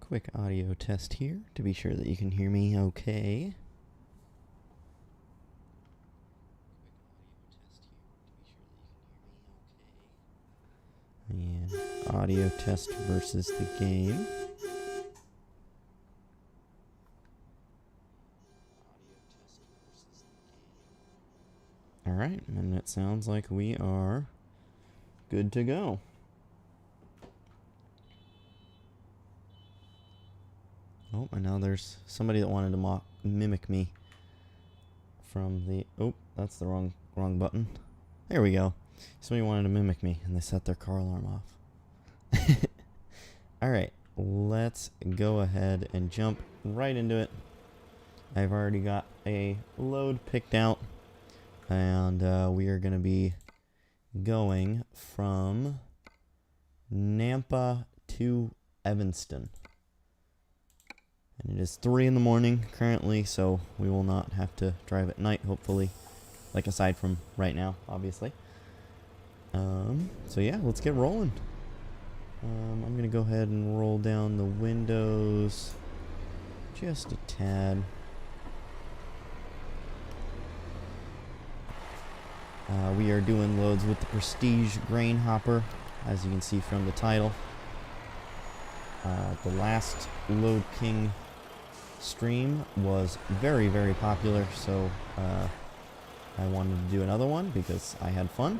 Quick audio test here to be sure that you can hear me okay. And audio test versus the game. Alright, and it sounds like we are good to go. Oh, and now there's somebody that wanted to mimic me from the... Oh, that's the wrong button. There we go. Somebody wanted to mimic me, and they set their car alarm off. Alright, let's go ahead and jump right into it. I've already got a load picked out, and we are going to be going from Nampa to Evanston. And it is 3 in the morning currently, so we will not have to drive at night, hopefully. Like, aside from right now, obviously. So yeah, let's get rolling. I'm going to go ahead and roll down the windows just a tad. We are doing loads with the Prestige Grain Hopper, as you can see from the title. The last Lode King stream was very, very popular, so I wanted to do another one because I had fun,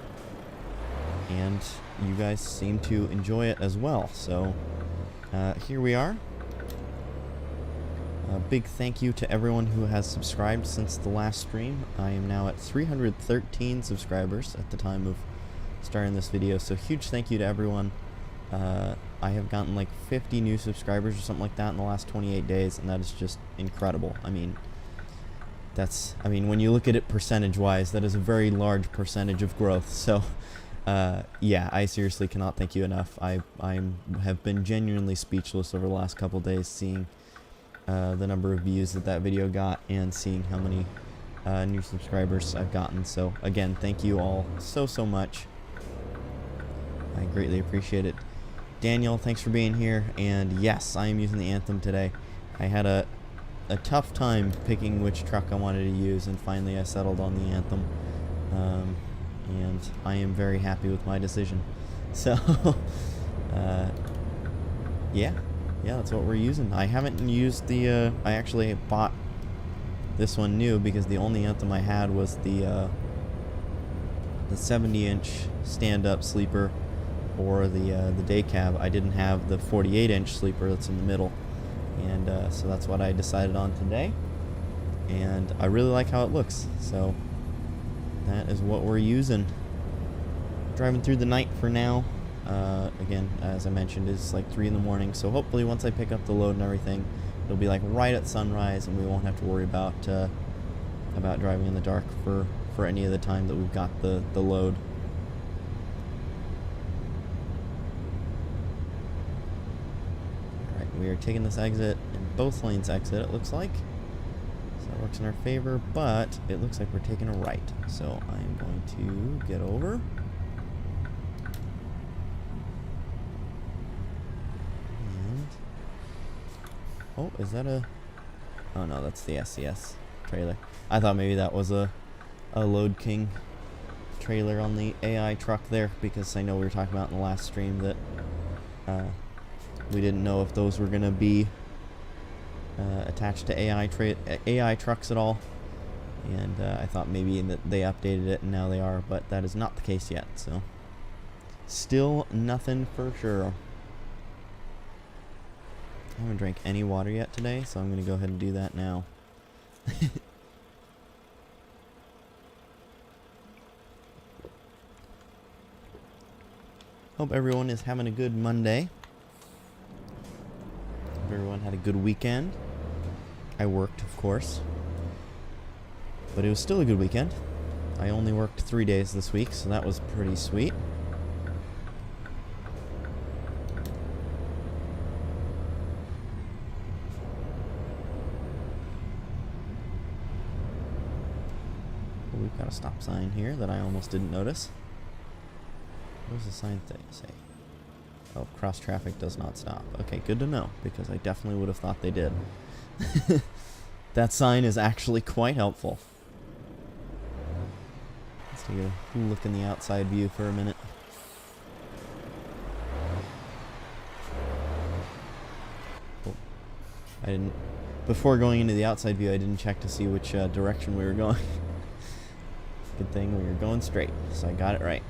and you guys seem to enjoy it as well. So here we are. A big thank you to everyone who has subscribed since the last stream. I am now at 313 subscribers at the time of starting this video, so huge thank you to everyone. I have gotten like 50 new subscribers or something like that in the last 28 days, and that is just incredible. I mean, when you look at it percentage-wise, that is a very large percentage of growth. So, yeah, I seriously cannot thank you enough. I have been genuinely speechless over the last couple days, seeing the number of views that video got and seeing how many new subscribers I've gotten. So, again, thank you all so much. I greatly appreciate it. Daniel, thanks for being here, and yes, I am using the Anthem today. I had a tough time picking which truck I wanted to use, and finally I settled on the Anthem, and I am very happy with my decision. So, yeah, that's what we're using. I haven't used the, I actually bought this one new because the only Anthem I had was the 70-inch stand-up sleeper, or the day cab. I didn't have the 48-inch sleeper that's in the middle, and so that's what I decided on today, and I really like how it looks, so that is what we're using. Driving through the night for now. Again, as I mentioned, it's like 3 in the morning, so hopefully once I pick up the load and everything, it'll be like right at sunrise, and we won't have to worry about driving in the dark for any of the time that we've got the load. We are taking this exit, and both lanes exit, it looks like. So that works in our favor, but it looks like we're taking a right. So I am going to get over. And... oh, is that a... oh no, that's the SCS trailer. I thought maybe that was a Lode King trailer on the AI truck there, because I know we were talking about in the last stream that... we didn't know if those were going to be attached to AI trucks at all, and I thought maybe that they updated it and now they are, but that is not the case yet, so still nothing for sure. I haven't drank any water yet today, so I'm going to go ahead and do that now. Hope everyone is having a good Monday. Everyone had a good weekend. I worked, of course, but it was still a good weekend. I only worked 3 days this week, so that was pretty sweet. Well, we've got a stop sign here that I almost didn't notice. What does the sign say? Oh, cross traffic does not stop. Okay, good to know, because I definitely would have thought they did. That sign is actually quite helpful. Let's take a look in the outside view for a minute. Oh, I didn't... Before going into the outside view, I didn't check to see which direction we were going. Good thing we were going straight, so I got it right.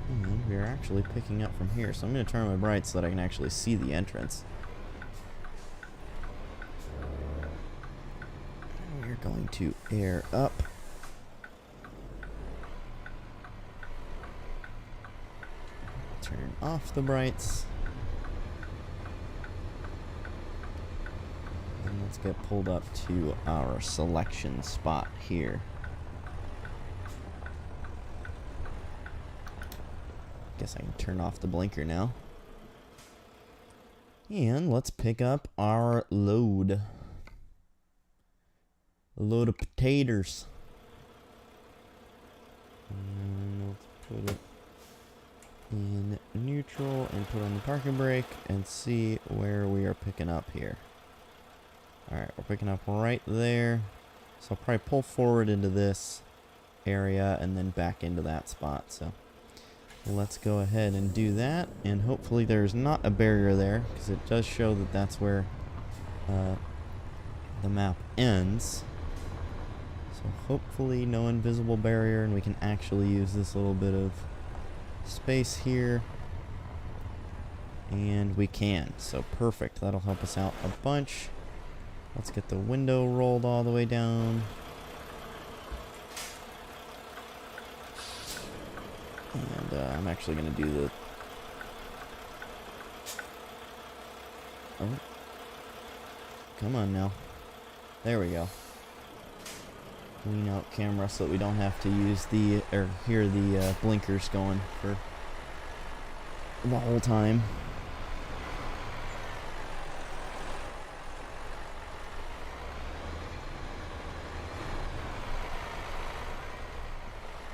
And we're actually picking up from here, so I'm going to turn my brights so that I can actually see the entrance. We're going to air up. Turn off the brights. And let's get pulled up to our selection spot here. Guess I can turn off the blinker now. And let's pick up our load. A load of potatoes. And let's put it in neutral and put on the parking brake and see where we are picking up here. Alright, we're picking up right there. So I'll probably pull forward into this area and then back into that spot. So let's go ahead and do that. And hopefully there's not a barrier there, because it does show that that's where the map ends. So hopefully no invisible barrier, and we can actually use this little bit of space here. And we can. So perfect. That'll help us out a bunch. Let's get the window rolled all the way down. And I'm actually going to do the... Oh. Come on now. There we go. Lean out camera so that we don't have to use the... or hear the blinkers going for the whole time.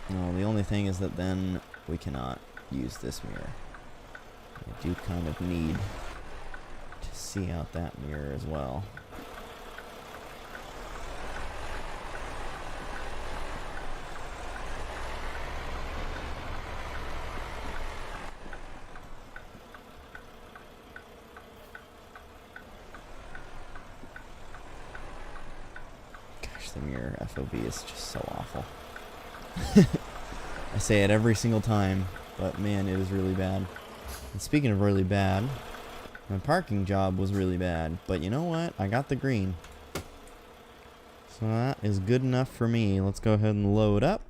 No, the only thing is that then we cannot use this mirror. I do kind of need to see out that mirror as well. Gosh, the mirror FOV is just so awful. I say it every single time, but man, it is really bad. And speaking of really bad, my parking job was really bad, but you know what? I got the green. So that is good enough for me. Let's go ahead and load up.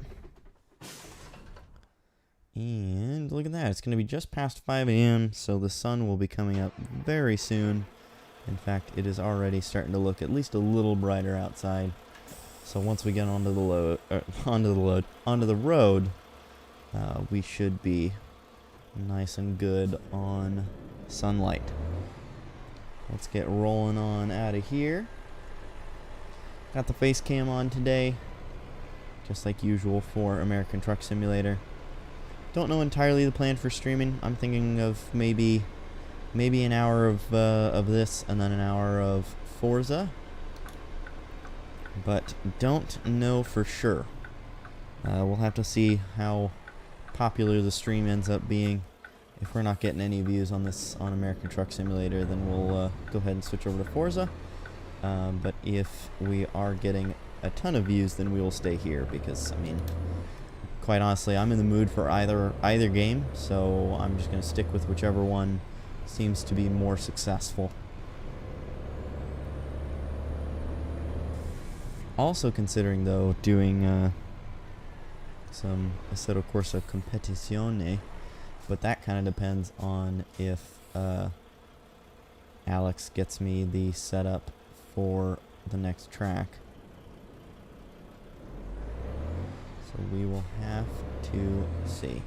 And look at that. It's going to be just past 5 a.m., so the sun will be coming up very soon. In fact, it is already starting to look at least a little brighter outside. So once we get onto the road, we should be nice and good on sunlight. Let's get rolling on out of here. Got the face cam on today, just like usual for American Truck Simulator. Don't know entirely the plan for streaming. I'm thinking of maybe an hour of this and then an hour of Forza. But don't know for sure. We'll have to see how popular the stream ends up being. If we're not getting any views on this on American Truck Simulator, then we'll go ahead and switch over to Forza. But if we are getting a ton of views, then we will stay here because, I mean, quite honestly, I'm in the mood for either game, so I'm just going to stick with whichever one seems to be more successful. Also considering, though, doing some Assetto Corsa Competizione, but that kind of depends on if Alex gets me the setup for the next track. So we will have to see.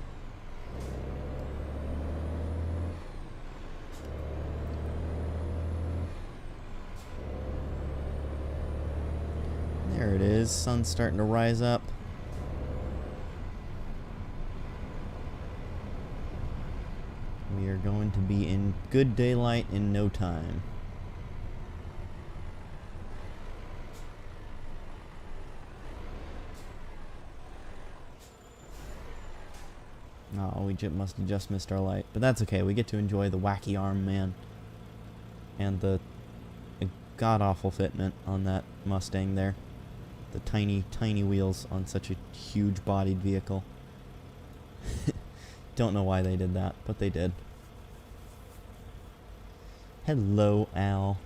There it is, sun's starting to rise up. going to be in good daylight in no time. Oh, we must have just missed our light. But that's okay. We get to enjoy the wacky arm man. And the god-awful fitment on that Mustang there. The tiny, tiny wheels on such a huge-bodied vehicle. Don't know why they did that, but they did. Hello, Al.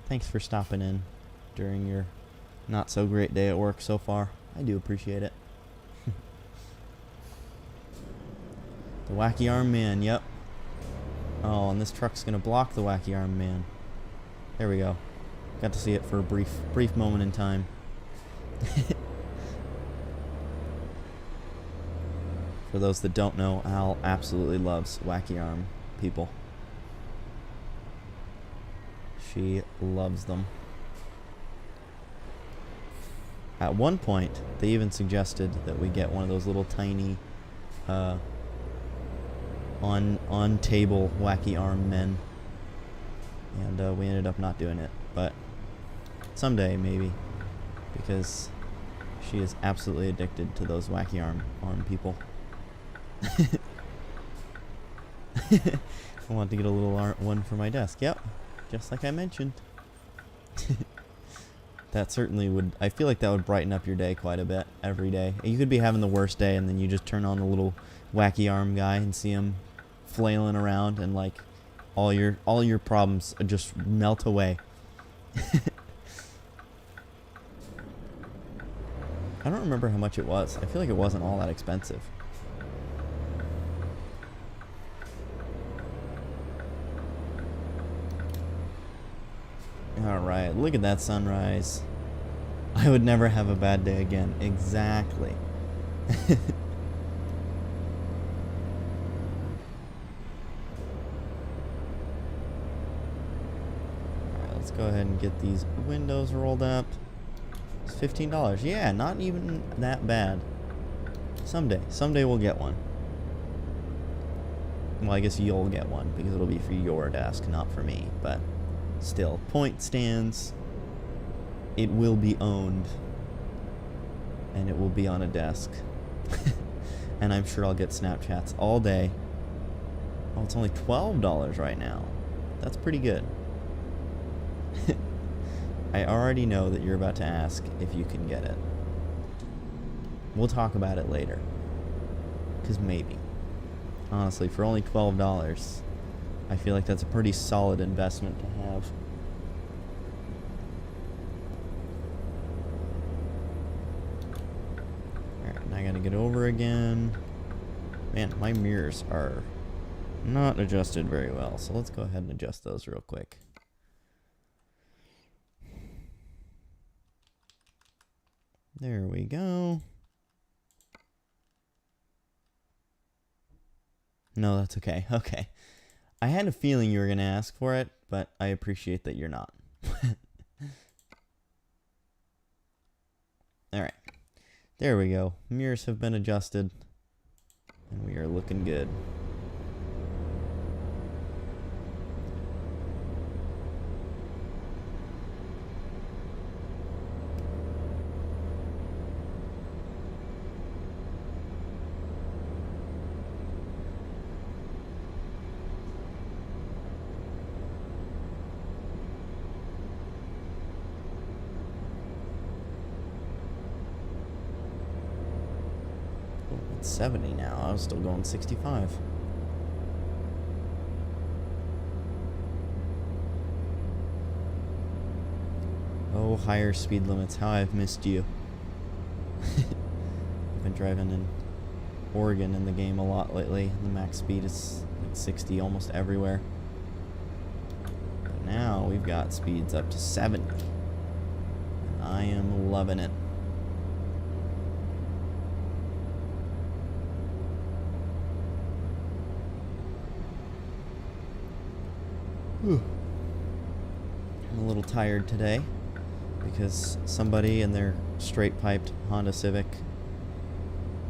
Thanks for stopping in during your not-so-great day at work so far. I do appreciate it. The wacky arm man, yep. Oh, and this truck's gonna block the wacky arm man. There we go. Got to see it for a brief moment in time. For those that don't know, Al absolutely loves wacky arm people. She loves them. At one point, they even suggested that we get one of those little tiny on table wacky arm men, and we ended up not doing it, but someday maybe, because she is absolutely addicted to those wacky arm people. I want to get a little one for my desk. Yep, just like I mentioned. That certainly would, I feel like that would brighten up your day quite a bit every day. You could be having the worst day and then you just turn on the little wacky arm guy and see him flailing around, and like all your problems just melt away. I don't remember how much it was. I feel like it wasn't all that expensive. Alright, look at that sunrise. I would never have a bad day again. Exactly. Alright, let's go ahead and get these windows rolled up. It's $15. Yeah, not even that bad. Someday we'll get one. Well, I guess you'll get one because it'll be for your desk, not for me, but still, point stands. It will be owned, and it will be on a desk. And I'm sure I'll get Snapchats all day. Oh, it's only $12 right now. That's pretty good. I already know that you're about to ask if you can get it. We'll talk about it later. 'Cause maybe. Honestly, for only $12, I feel like that's a pretty solid investment to have. Alright, now I gotta get over again. Man, my mirrors are not adjusted very well, so let's go ahead and adjust those real quick. There we go. No, that's okay. Okay. I had a feeling you were going to ask for it, but I appreciate that you're not. Alright. There we go. Mirrors have been adjusted, and we are looking good. It's 70 now. I was still going 65. Oh, higher speed limits. How I've missed you. I've been driving in Oregon in the game a lot lately. The max speed is like 60 almost everywhere. But now we've got speeds up to 70. And I am loving it. Whew. I'm a little tired today because somebody in their straight-piped Honda Civic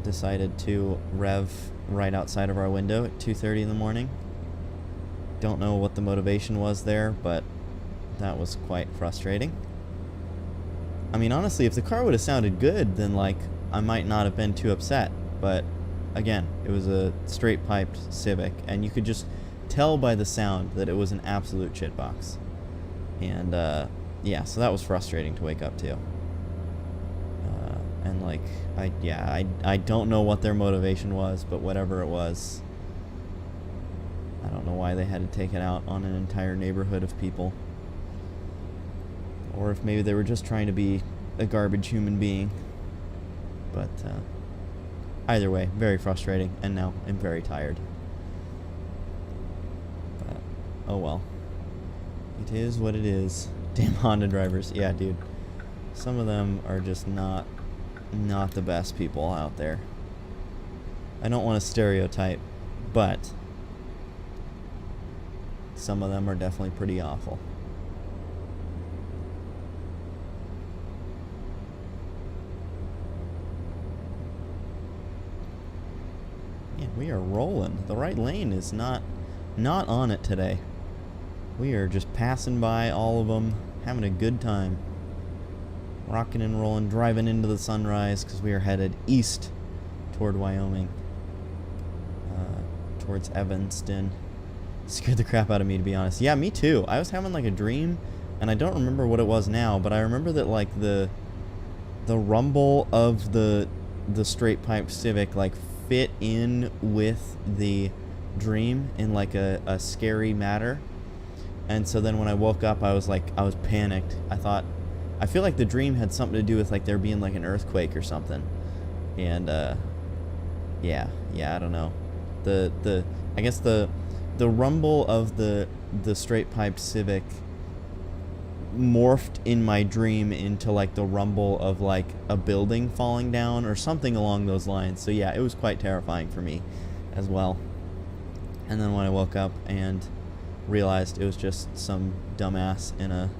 decided to rev right outside of our window at 2:30 in the morning. Don't know what the motivation was there, but that was quite frustrating. I mean, honestly, if the car would have sounded good, then, like, I might not have been too upset. But, again, it was a straight-piped Civic, and you could just tell by the sound that it was an absolute shitbox. And, yeah, so that was frustrating to wake up to. And, like, I don't know what their motivation was, but whatever it was, I don't know why they had to take it out on an entire neighborhood of people. Or if maybe they were just trying to be a garbage human being. But either way, very frustrating, and now I'm very tired. But, oh well. It is what it is. Damn Honda drivers. Yeah, dude. Some of them are just not the best people out there. I don't want to stereotype, but some of them are definitely pretty awful. Yeah, we are rolling. The right lane is not on it today. We are just passing by all of them, having a good time. Rocking and rolling, driving into the sunrise because we are headed east toward Wyoming. Towards Evanston. Scared the crap out of me, to be honest. Yeah, me too. I was having like a dream, and I don't remember what it was now, but I remember that like the rumble of the straight pipe Civic like fit in with the dream in like a scary manner. And so then when I woke up, I was panicked. I feel like the dream had something to do with like there being like an earthquake or something. And yeah, I don't know. I guess the rumble of the straight pipe Civic morphed in my dream into like the rumble of like a building falling down or something along those lines. So yeah, it was quite terrifying for me as well. And then when I woke up and realized it was just some dumbass in a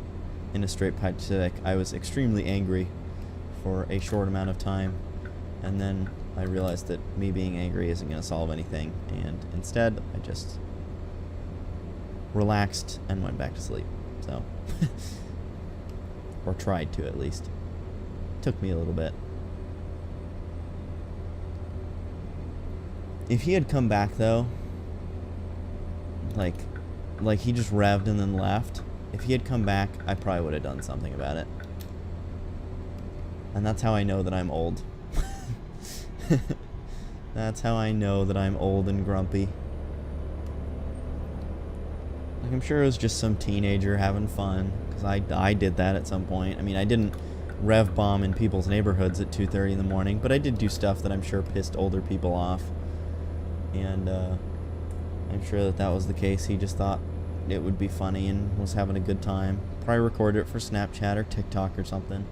straight pipe Civic, I was extremely angry for a short amount of time, and then I realized that me being angry isn't going to solve anything, and instead I just relaxed and went back to sleep. So or tried to, at least. Took me a little bit. If he had come back though, like he just revved and then left, if he had come back, I probably would have done something about it. And that's how I know that I'm old. That's how I know that I'm old and grumpy. Like, I'm sure it was just some teenager having fun, because I did that at some point. I mean, I didn't rev bomb in people's neighborhoods at 2:30 in the morning, but I did do stuff that I'm sure pissed older people off. And I'm sure that was the case. He just thought it would be funny and was having a good time. Probably recorded it for Snapchat or TikTok or something.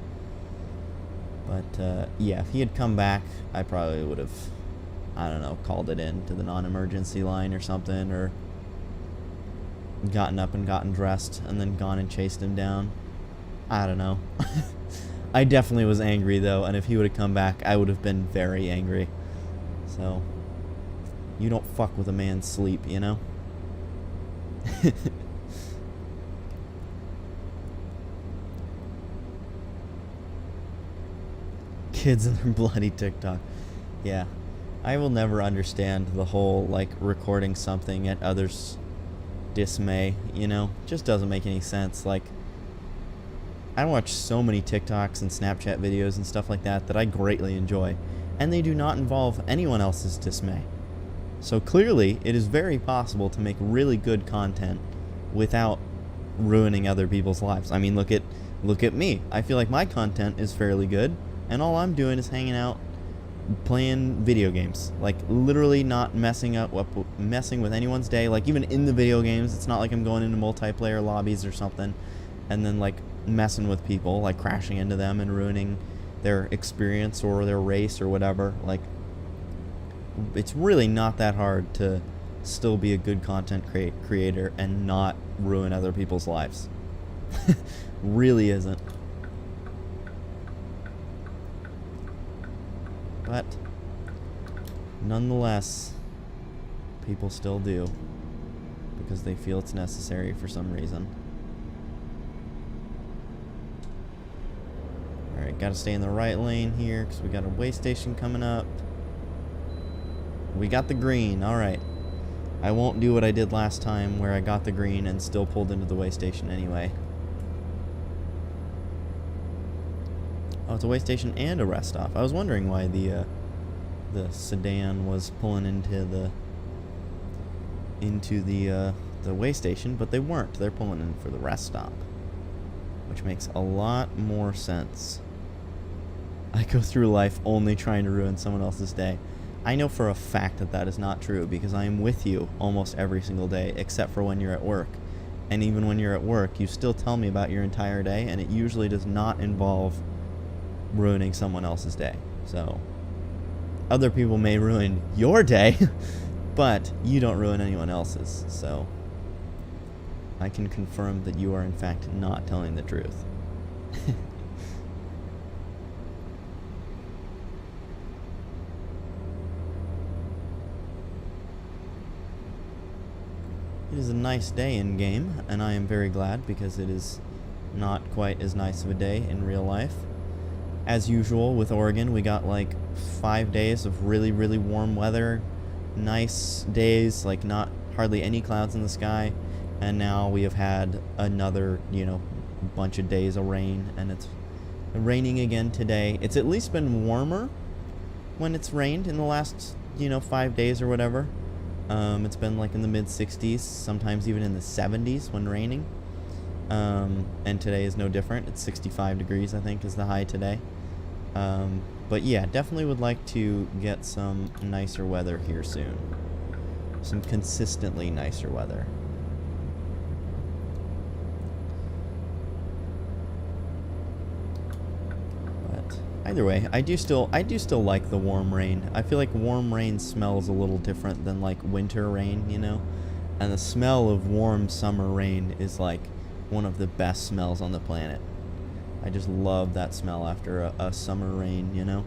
But yeah, if he had come back, I probably would have, I don't know, called it in to the non-emergency line or something, or gotten up and gotten dressed and then gone and chased him down. I don't know. I definitely was angry though, and if he would have come back, I would have been very angry. So you don't fuck with a man's sleep, you know? Kids and their bloody TikTok. Yeah. I will never understand the whole, like, recording something at others' dismay, you know? Just doesn't make any sense. Like, I watch so many TikToks and Snapchat videos and stuff like that I greatly enjoy, and they do not involve anyone else's dismay. So clearly, it is very possible to make really good content without ruining other people's lives. I mean, look at me. I feel like my content is fairly good, and all I'm doing is hanging out, playing video games. Like, literally not messing with anyone's day. Like, even in the video games, it's not like I'm going into multiplayer lobbies or something, and then, like, messing with people, like crashing into them and ruining their experience or their race or whatever. Like, it's really not that hard to still be a good content creator and not ruin other people's lives. Really isn't. But nonetheless, people still do, because they feel it's necessary for some reason. Alright, gotta stay in the right lane here, because we got a way station coming up. We got the green, alright. I won't do what I did last time, where I got the green and still pulled into the way station anyway. Oh, it's a way station and a rest stop. I was wondering why the sedan was pulling into the way station, but they weren't. They're pulling in for the rest stop, which makes a lot more sense. I go through life only trying to ruin someone else's day. I know for a fact that that is not true, because I am with you almost every single day, except for when you're at work. And even when you're at work, you still tell me about your entire day, and it usually does not involve ruining someone else's day. So, other people may ruin your day, but you don't ruin anyone else's. So, I can confirm that you are in fact not telling the truth. It is a nice day in game, and I am very glad, because it is not quite as nice of a day in real life. As usual with Oregon, we got like 5 days of really, really warm weather, nice days, like not hardly any clouds in the sky, and now we have had another, bunch of days of rain, and it's raining again today. It's at least been warmer when it's rained in the last, 5 days or whatever. It's been like in the mid-60s, sometimes even in the 70s when raining. And today is no different. It's 65 degrees, I think, is the high today. But yeah, definitely would like to get some nicer weather here soon. Some consistently nicer weather. But either way, I do still like the warm rain. I feel like warm rain smells a little different than like winter rain, And the smell of warm summer rain is like one of the best smells on the planet. I just love that smell after a summer rain, A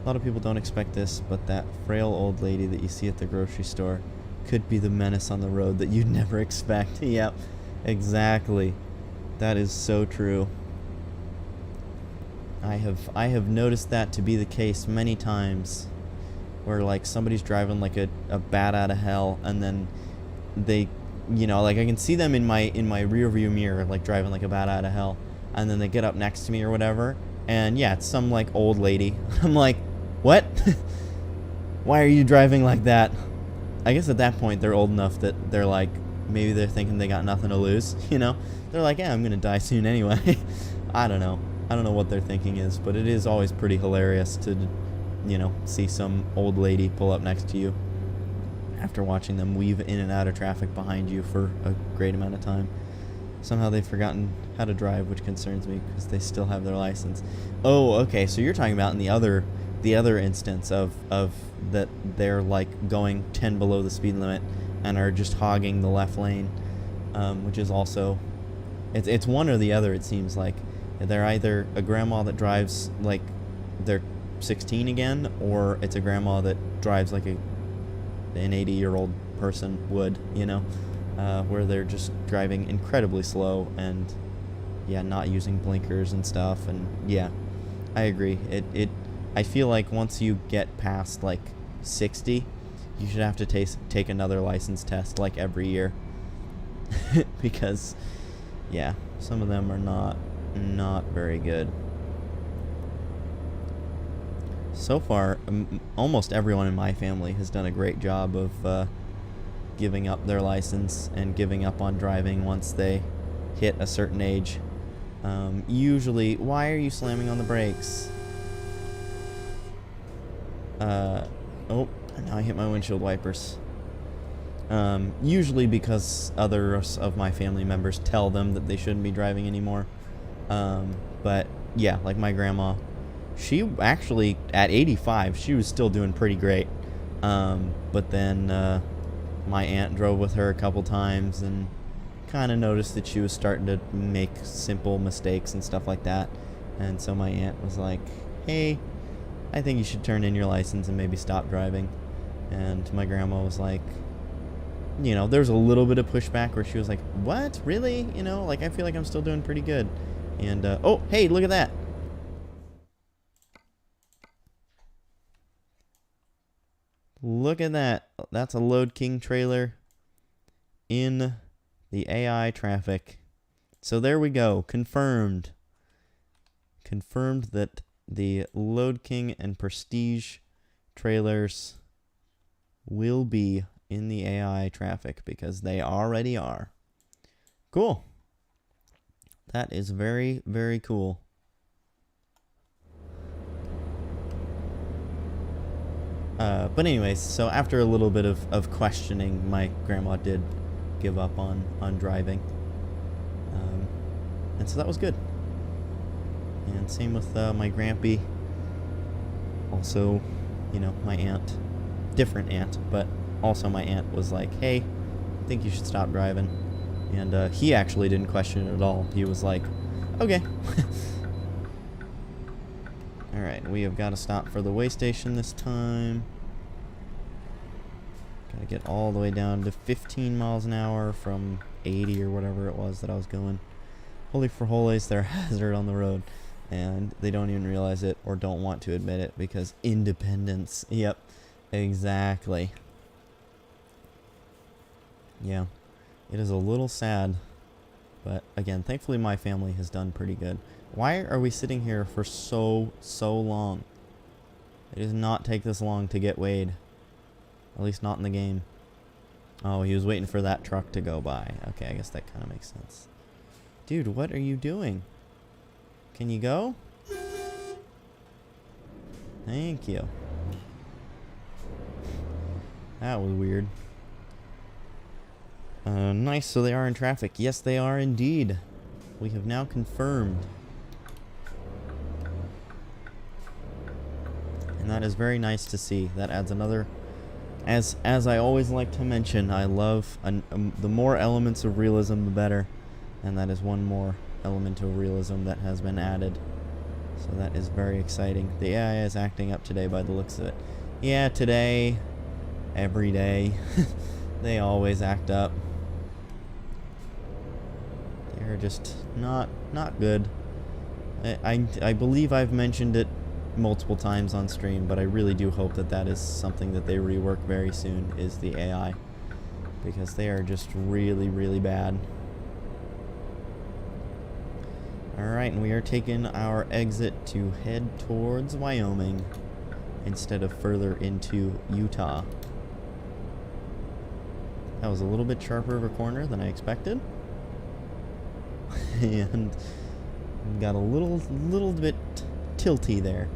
lot of people don't expect this, but that frail old lady that you see at the grocery store could be the menace on the road that you'd never expect. Yep, exactly. That is so true. I have noticed that to be the case many times, where like somebody's driving like a bat out of hell, and then they, like I can see them in my rear view mirror, like driving like a bat out of hell, and then they get up next to me or whatever, and yeah, it's some like old lady. I'm like, what? Why are you driving like that? I guess at that point they're old enough that they're like, maybe they're thinking they got nothing to lose, They're like, yeah, I'm gonna die soon anyway. I don't know what their thinking is, but it is always pretty hilarious to, see some old lady pull up next to you after watching them weave in and out of traffic behind you for a great amount of time. Somehow they've forgotten how to drive, which concerns me, because they still have their license. Oh, okay, so you're talking about in the other instance of that they're like going 10 below the speed limit and are just hogging the left lane, which is also, it's one or the other. It seems like they're either a grandma that drives like they're 16 again, or it's a grandma that drives like an 80-year-old person would, where they're just driving incredibly slow and, yeah, not using blinkers and stuff. And yeah, I agree. I feel like once you get past like 60, you should have to take another license test like every year, because, yeah, some of them are not very good. So far, almost everyone in my family has done a great job of giving up their license and giving up on driving once they hit a certain age. Usually, why are you slamming on the brakes? Oh, now I hit my windshield wipers. Usually because others of my family members tell them that they shouldn't be driving anymore. But yeah, like my grandma, she actually, at 85, she was still doing pretty great. But then my aunt drove with her a couple times and kind of noticed that she was starting to make simple mistakes and stuff like that. And so my aunt was like, hey, I think you should turn in your license and maybe stop driving. And my grandma was like, you know, there was a little bit of pushback where she was like, what? Really? You know, like, I feel like I'm still doing pretty good. And, oh, hey, look at that. Look at that. That's a Lode King trailer in the AI traffic. So there we go. Confirmed. Confirmed that the Lode King and Prestige trailers will be in the AI traffic because they already are. Cool. That is very, very cool. But anyways, so after a little bit of questioning, my grandma did give up on driving. And so that was good. And same with my grampy. Also, you know, my aunt. Different aunt, but also my aunt was like, hey, I think you should stop driving. And he actually didn't question it at all. He was like, okay. Alright, we have got to stop for the way station this time. Gotta get all the way down to 15 miles an hour from 80 or whatever it was that I was going. Holy frijoles, they're a hazard on the road. And they don't even realize it or don't want to admit it because independence. Yep, exactly. Yeah, it is a little sad. But again, thankfully my family has done pretty good. Why are we sitting here for so long? It does not take this long to get weighed. At least not in the game. Oh, he was waiting for that truck to go by. Okay, I guess that kind of makes sense. Dude, what are you doing? Can you go? Thank you. That was weird. Nice, so they are in traffic. Yes, they are indeed. We have now confirmed. And that is very nice to see. That adds another... As I always like to mention, I love... the more elements of realism, the better. And that is one more element of realism that has been added. So that is very exciting. The AI is acting up today by the looks of it. Yeah, today. Every day. They always act up. They're just not good. I believe I've mentioned it multiple times on stream, but I really do hope that that is something that they rework very soon, is the AI. Because they are just really bad. Alright, and we are taking our exit to head towards Wyoming instead of further into Utah. That was a little bit sharper of a corner than I expected. And got a little bit tilty there.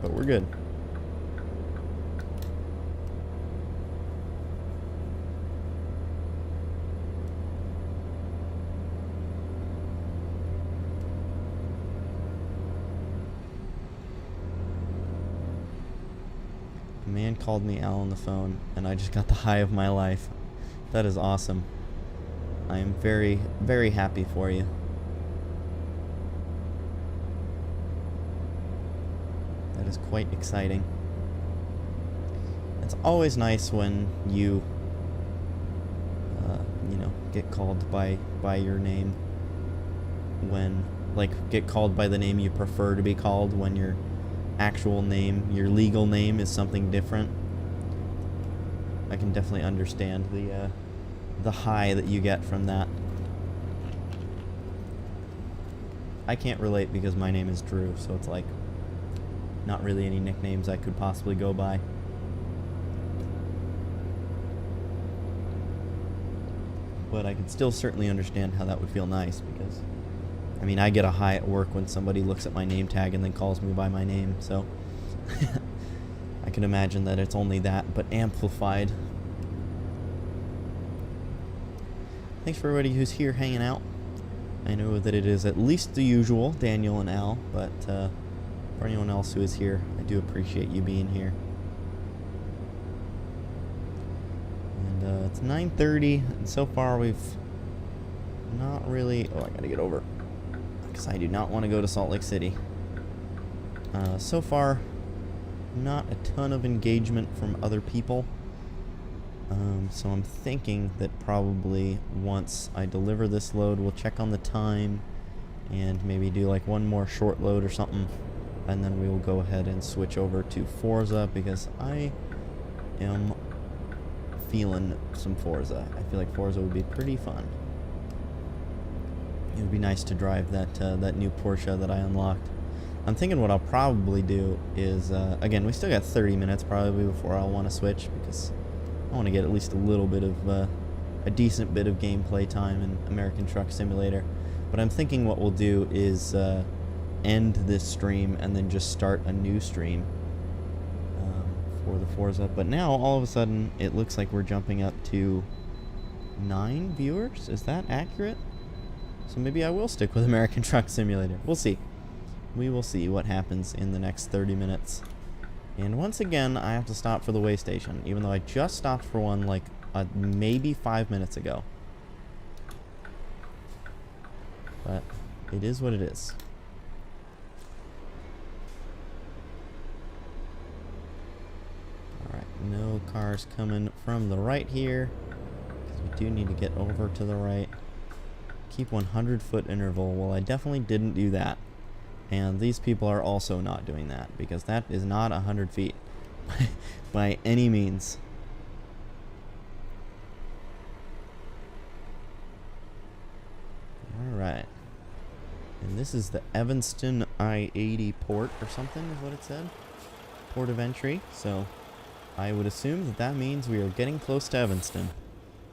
But we're good. A man called me Al on the phone, and I just got the high of my life. That is awesome. I am very happy for you. That is quite exciting. It's always nice when you, you know, get called by your name. When, like, get called by the name you prefer to be called when your actual name, your legal name, is something different. I can definitely understand the high that you get from that. I can't relate because my name is Drew, so it's like not really any nicknames I could possibly go by. But I can still certainly understand how that would feel nice, because I mean, I get a high at work when somebody looks at my name tag and then calls me by my name, so I can imagine that it's only that, but amplified. Thanks for everybody who's here hanging out. I know that it is at least the usual, Daniel and Al, but for anyone else who is here, I do appreciate you being here. And it's 9:30, and so far we've not really... Oh, I gotta get over, because I do not want to go to Salt Lake City. So far, not a ton of engagement from other people. So I'm thinking that probably once I deliver this load, we'll check on the time and maybe do like one more short load or something, and then we will go ahead and switch over to Forza, because I am feeling some Forza. I feel like Forza would be pretty fun. It would be nice to drive that new Porsche that I unlocked. I'm thinking what I'll probably do is, again, we still got 30 minutes probably before I'll want to switch, because I want to get at least a little bit of, a decent bit of gameplay time in American Truck Simulator. But I'm thinking what we'll do is end this stream and then just start a new stream for the Forza. But now, all of a sudden, it looks like we're jumping up to 9 viewers. Is that accurate? So maybe I will stick with American Truck Simulator. We'll see. We will see what happens in the next 30 minutes. And once again, I have to stop for the way station, even though I just stopped for one like maybe 5 minutes ago. But it is what it is. Alright, no cars coming from the right here, because we do need to get over to the right. Keep 100-foot interval. Well, I definitely didn't do that. And these people are also not doing that, because that is not 100 feet by any means. Alright. And this is the Evanston I-80 port or something is what it said. Port of entry. So I would assume that that means we are getting close to Evanston,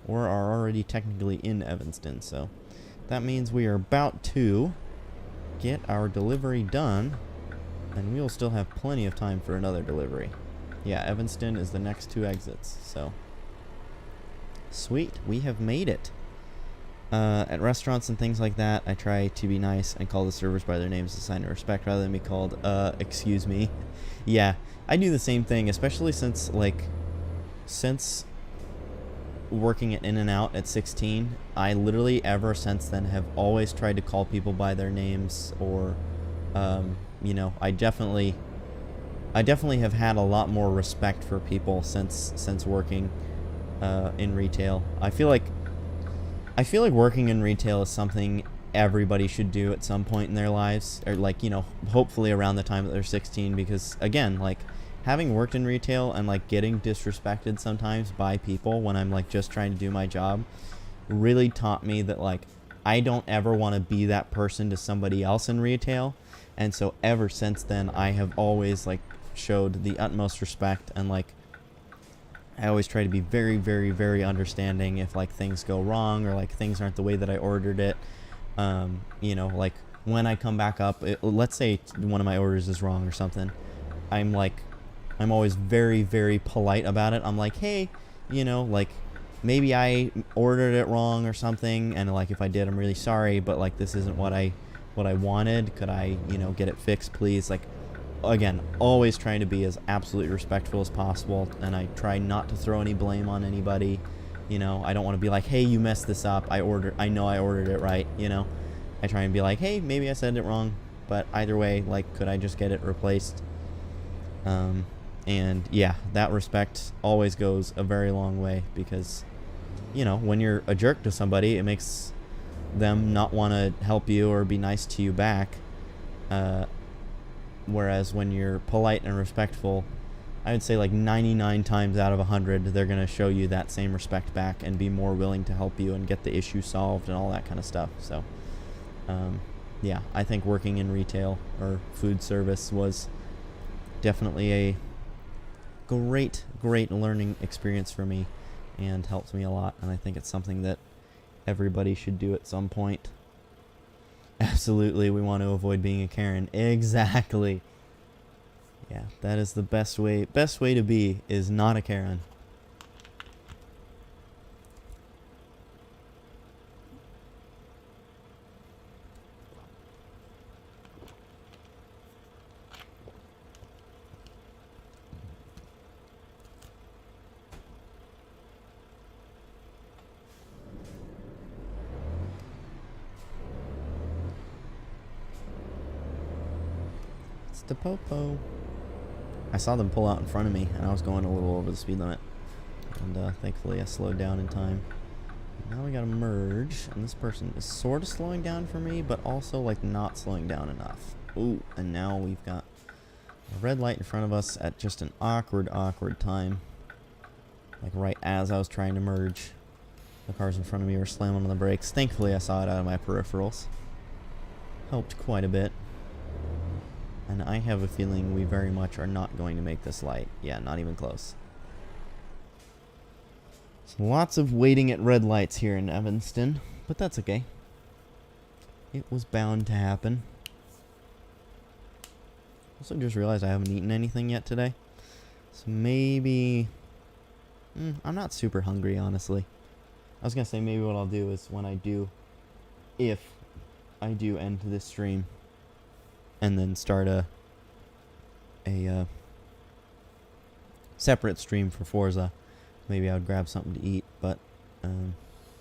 or are already technically in Evanston. So that means we are about to get our delivery done, and we'll still have plenty of time for another delivery. Yeah, Evanston is the next 2 exits, so sweet, we have made it. At restaurants and things like that, I try to be nice and call the servers by their names, a sign of respect, rather than be called, excuse me. Yeah, I do the same thing, especially since working at In-N-Out at 16, I literally ever since then have always tried to call people by their names, or you know, I definitely have had a lot more respect for people since working in retail. I feel like working in retail is something everybody should do at some point in their lives, or like, you know, hopefully around the time that they're 16, because again, like, having worked in retail and like getting disrespected sometimes by people when I'm like just trying to do my job really taught me that like I don't ever want to be that person to somebody else in retail. And so ever since then, I have always like showed the utmost respect, and like I always try to be very, very, very understanding if like things go wrong, or like things aren't the way that I ordered it. You know, like when I come back up, let's say one of my orders is wrong or something, I'm always very, very polite about it. I'm like, hey, you know, like, maybe I ordered it wrong or something, and like if I did, I'm really sorry, but like this isn't what I wanted. Could I, you know, get it fixed, please? Like, again, always trying to be as absolutely respectful as possible, and I try not to throw any blame on anybody. You know, I don't want to be like, hey, you messed this up. I know I ordered it right, you know. I try and be like, hey, maybe I said it wrong, but either way, like, could I just get it replaced? And yeah, that respect always goes a very long way, because, you know, when you're a jerk to somebody, it makes them not want to help you or be nice to you back. Whereas when you're polite and respectful, I would say like 99 times out of 100, they're going to show you that same respect back and be more willing to help you and get the issue solved and all that kind of stuff. So, yeah, I think working in retail or food service was definitely a great learning experience for me, and helped me a lot, and I think it's something that everybody should do at some point. Absolutely, we want to avoid being a Karen. Exactly. Yeah, that is the best way to be, is not a Karen. It's the popo. I saw them pull out in front of me, and I was going a little over the speed limit. And thankfully I slowed down in time. Now we gotta merge, and this person is sort of slowing down for me, but also like not slowing down enough. Ooh, and now we've got a red light in front of us at just an awkward time. Like right as I was trying to merge, the cars in front of me were slamming on the brakes. Thankfully I saw it out of my peripherals. Helped quite a bit. And I have a feeling we very much are not going to make this light. Yeah, not even close. So lots of waiting at red lights here in Evanston, but that's okay. It was bound to happen. Also just realized I haven't eaten anything yet today. So maybe... I'm not super hungry, honestly. I was going to say maybe what I'll do is when I do... If I do end this stream and then start a separate stream for Forza, maybe I would grab something to eat, but I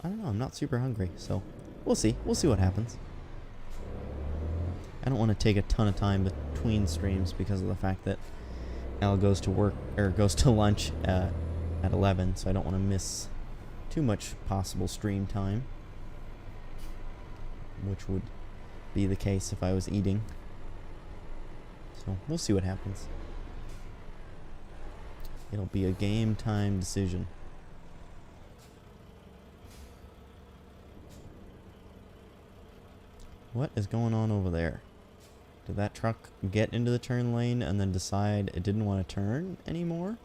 don't know, I'm not super hungry, so we'll see what happens. I don't want to take a ton of time between streams because of the fact that Al goes to work, or goes to lunch at 11, so I don't want to miss too much possible stream time, which would be the case if I was eating. So we'll see what happens. It'll be a game time decision. What is going on over there? Did that truck get into the turn lane and then decide it didn't want to turn anymore?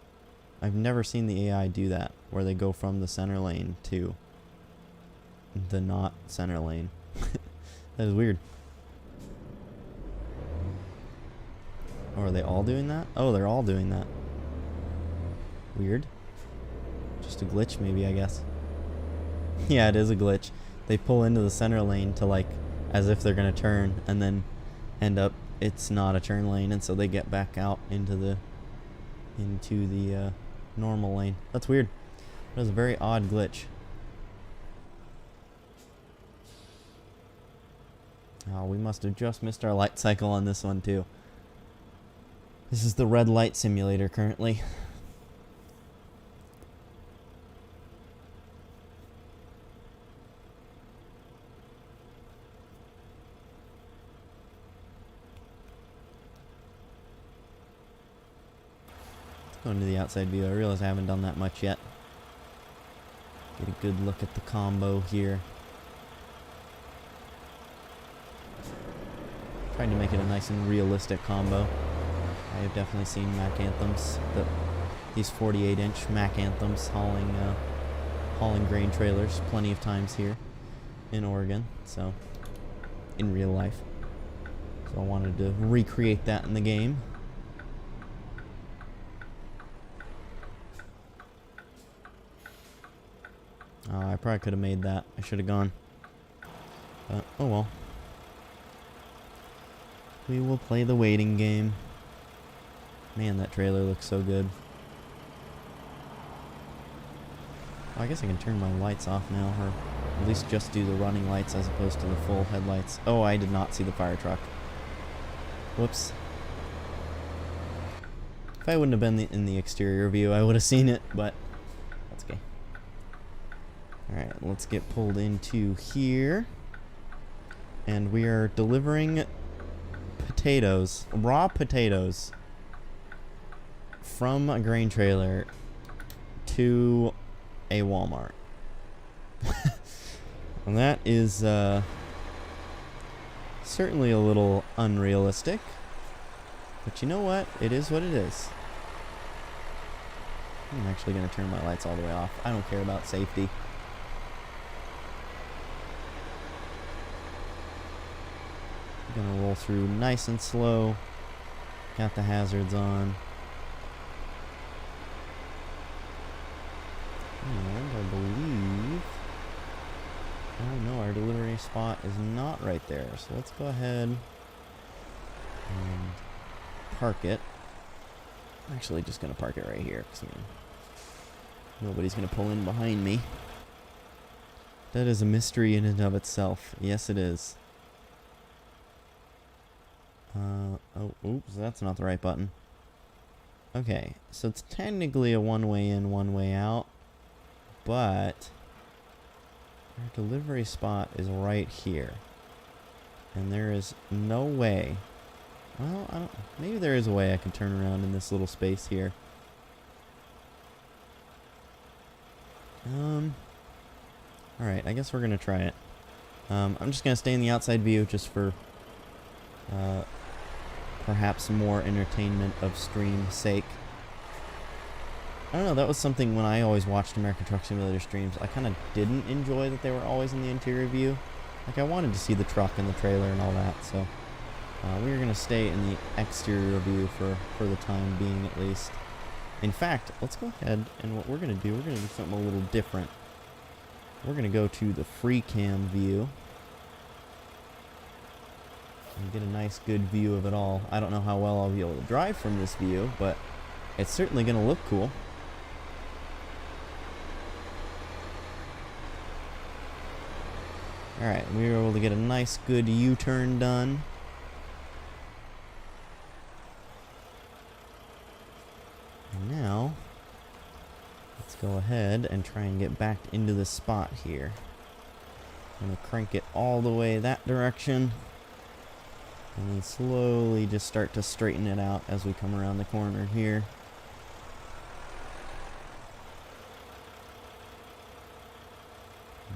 I've never seen the AI do that, where they go from the center lane to the not center lane. That is weird. Or are they all doing that? Oh, they're all doing that. Weird. Just a glitch, maybe, I guess. Yeah, it is a glitch. They pull into the center lane to, like, as if they're gonna turn, and then end up it's not a turn lane, and so they get back out into the normal lane. That's weird. That was a very odd glitch. Oh, we must have just missed our light cycle on this one too. This is the red light simulator currently. Going to the outside view. I realize I haven't done that much yet. Get a good look at the combo here. Trying to make it a nice and realistic combo. I have definitely seen Mac Anthems, these 48-inch Mac Anthems hauling grain trailers plenty of times here in Oregon, so in real life. So I wanted to recreate that in the game. I probably could have made that. I should have gone. But, oh well. We will play the waiting game. Man, that trailer looks so good. Oh, I guess I can turn my lights off now, or at least just do the running lights as opposed to the full headlights. Oh, I did not see the fire truck. Whoops. If I wouldn't have been in the exterior view, I would have seen it, but that's okay. Alright, let's get pulled into here. And we are delivering potatoes, raw potatoes, from a grain trailer to a Walmart. And that is certainly a little unrealistic. But you know what? It is what it is. I'm actually going to turn my lights all the way off. I don't care about safety. Gonna roll through nice and slow. Got the hazards on. And I believe... oh no, our delivery spot is not right there. So let's go ahead and park it. I'm actually just gonna park it right here, because I mean, nobody's gonna pull in behind me. That is a mystery in and of itself. Yes, it is. Oh, oops, that's not the right button. Okay, so it's technically a one-way in, one-way out, but our delivery spot is right here. And there is no way. Well, I don't. Maybe there is a way I can turn around in this little space here. Alright, I guess we're gonna try it. I'm just gonna stay in the outside view just for perhaps more entertainment of stream sake. I don't know, that was something when I always watched American Truck Simulator streams, I kind of didn't enjoy that they were always in the interior view. Like, I wanted to see the truck and the trailer and all that, so we're going to stay in the exterior view for the time being at least. In fact, let's go ahead and what we're going to do something a little different. We're going to go to the free cam view and get a nice good view of it all. I don't know how well I'll be able to drive from this view, but it's certainly going to look cool. Alright, we were able to get a nice good U-turn done. And now, let's go ahead and try and get back into the spot here. I'm going to crank it all the way that direction. And then slowly just start to straighten it out as we come around the corner here.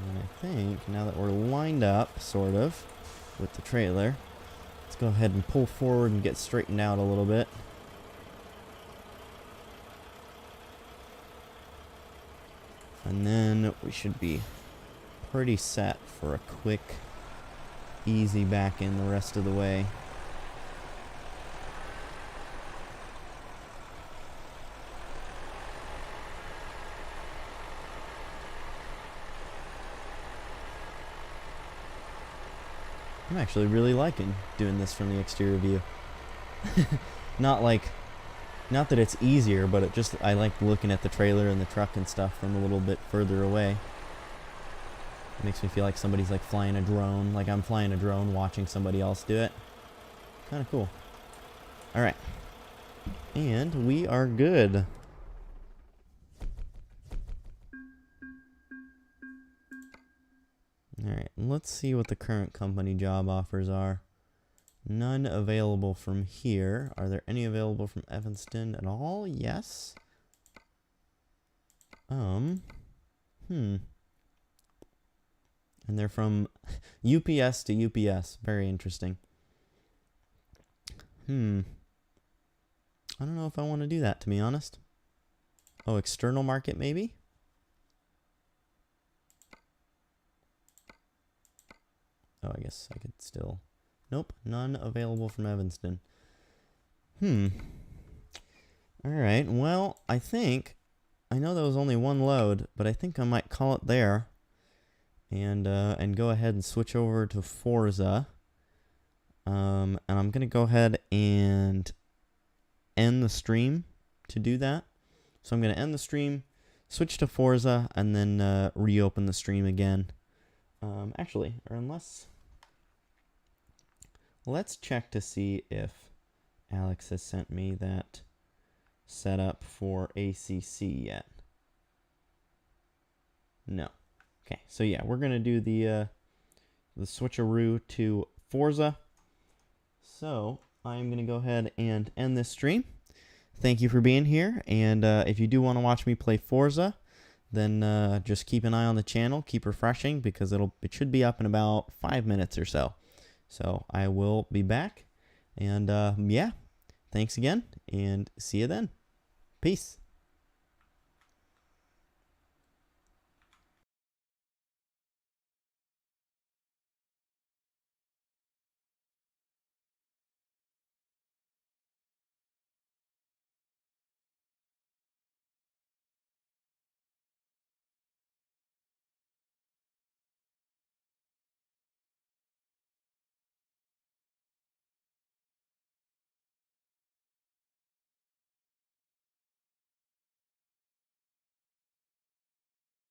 And I think, now that we're lined up, sort of, with the trailer, let's go ahead and pull forward and get straightened out a little bit. And then we should be pretty set for a quick, easy back in the rest of the way. I'm actually really liking doing this from the exterior view. Not that it's easier, but I like looking at the trailer and the truck and stuff from a little bit further away. It makes me feel like somebody's like flying a drone, like I'm flying a drone watching somebody else do it. Kind of cool. Alright. And we are good. Alright, let's see what the current company job offers are. None available from here. Are there any available from Evanston at all? Yes. And they're from UPS to UPS. Very interesting. I don't know if I want to do that, to be honest. Oh, external market maybe? Oh, I guess I could still... Nope, none available from Evanston. Alright, well, I think... I know there was only one load, but I think I might call it there. And go ahead and switch over to Forza. And I'm going to go ahead and end the stream to do that. So I'm going to end the stream, switch to Forza, and then reopen the stream again. Actually, or unless... Let's check to see if Alex has sent me that setup for ACC yet. No. Okay, so yeah, we're going to do the switcheroo to Forza. So I'm going to go ahead and end this stream. Thank you for being here, and if you do want to watch me play Forza, then just keep an eye on the channel, keep refreshing, because it should be up in about 5 minutes or so. So I will be back, and yeah, thanks again, and see you then. Peace.